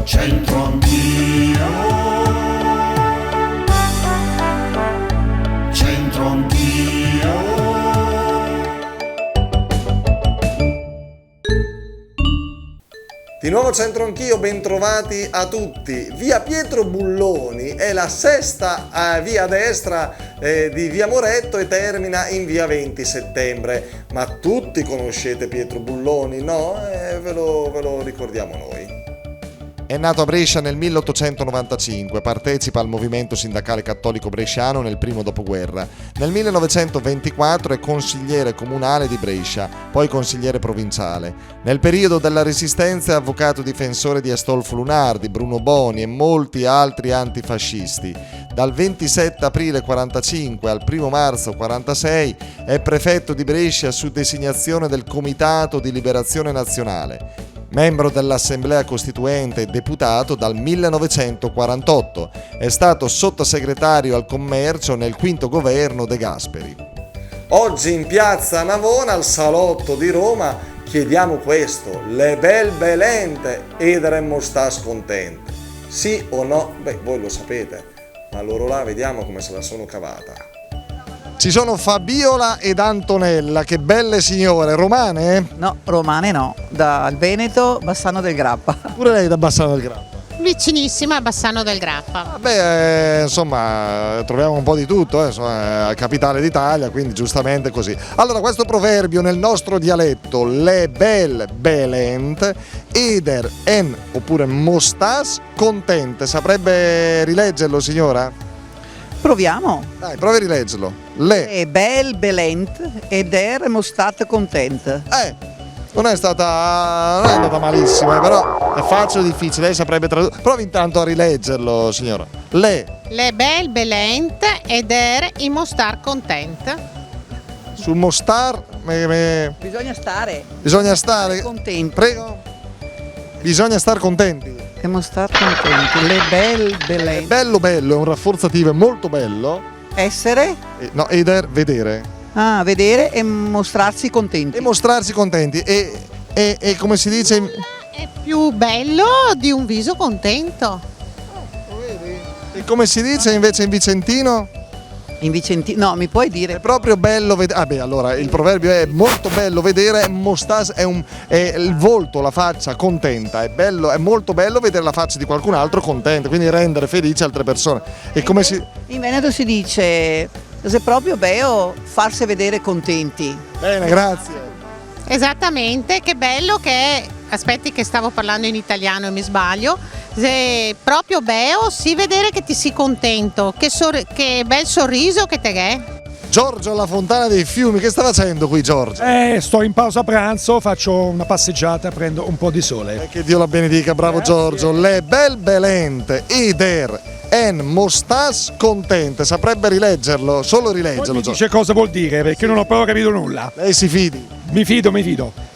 C'entro anch'io, c'entro anch'io. Di nuovo c'entro anch'io, bentrovati a tutti. Via Pietro Bulloni è la sesta via a destra di via Moretto e termina in via 20 settembre. Ma tutti conoscete Pietro Bulloni, no? Ve lo ricordiamo noi. È nato a Brescia nel 1895, partecipa al movimento sindacale cattolico bresciano nel primo dopoguerra. Nel 1924 è consigliere comunale di Brescia, poi consigliere provinciale. Nel periodo della Resistenza è avvocato difensore di Astolfo Lunardi, Bruno Boni e molti altri antifascisti. Dal 27 aprile 45 al 1 marzo 46 è prefetto di Brescia su designazione del Comitato di Liberazione Nazionale. Membro dell'Assemblea Costituente e deputato dal 1948, è stato sottosegretario al commercio nel quinto governo De Gasperi. Oggi in piazza Navona, al salotto di Roma, chiediamo questo: le bel belente ederemmo sta scontente. Sì o no? Beh, voi lo sapete, ma loro là vediamo come se la sono cavata. Ci sono Fabiola ed Antonella, che belle signore, romane? No, romane no, dal Veneto, Bassano del Grappa. Pure lei da Bassano del Grappa? Vicinissima a Bassano del Grappa. Beh, insomma, troviamo un po' di tutto, insomma, capitale d'Italia, quindi giustamente così. Allora, questo proverbio nel nostro dialetto, le bel belent, eder en oppure mostas contente, saprebbe rileggerlo, signora? Proviamo. Dai, provi a rileggerlo. Le. È bel belent ed eremo state content. Non è andata malissimo, però è facile o difficile, lei saprebbe tradurre. Provi intanto a rileggerlo, signora. Le bel belent ed imo star content. sul mostar Bisogna stare contenti. Prego. Bisogna star contenti. Emo star contenti. Le bel belent. Bello bello, è un rafforzativo, è molto bello. Essere? No, vedere. Vedere e mostrarsi contenti. E mostrarsi contenti. E come si dice? È più bello di un viso contento. Lo vedi? E come si dice invece in vicentino? In vicentino, no, mi puoi dire? È proprio bello vedere. Allora il proverbio è molto bello vedere, mostas è il volto, la faccia contenta, è molto bello vedere la faccia di qualcun altro contenta, quindi rendere felici altre persone. E come in Veneto si dice, se proprio bello farsi vedere contenti. Bene, grazie. Esattamente, che bello che è. Aspetti che stavo parlando in italiano e mi sbaglio. Se proprio bello, si vedere che ti sei contento, che bel sorriso che te è. Giorgio alla Fontana dei Fiumi, che sta facendo qui, Giorgio? Sto in pausa pranzo, faccio una passeggiata, prendo un po' di sole. Che Dio la benedica, bravo. Grazie. Giorgio. Le bel belente ider en mostas contente, saprebbe rileggerlo, solo rileggerlo. Poi mi dice cosa vuol dire, perché non ho proprio capito nulla. Lei si fidi? Mi fido.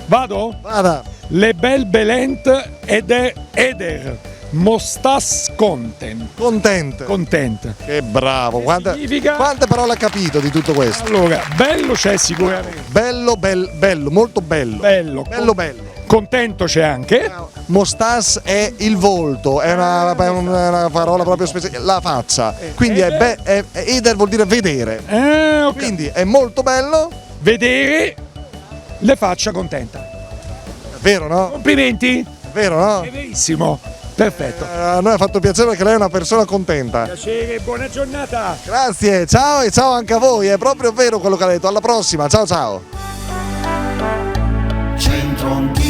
Vado? Vada. Le bel belent eder mostas content. Content. Che bravo. Significa? Quante parole ha capito di tutto questo? Allora, bello c'è sicuramente. Bello, molto bello. Bello. Contento c'è anche. Mostas è il volto, è una parola proprio speciale, la faccia. Quindi eder vuol dire vedere. Okay. Quindi è molto bello vedere le faccia contenta. È vero, no? Complimenti. È vero, no? È verissimo. Perfetto. A noi ha fatto piacere perché lei è una persona contenta. Piacere, buona giornata. Grazie, ciao e ciao anche a voi, è proprio vero quello che ha detto. Alla prossima, ciao. C'entro anch'io.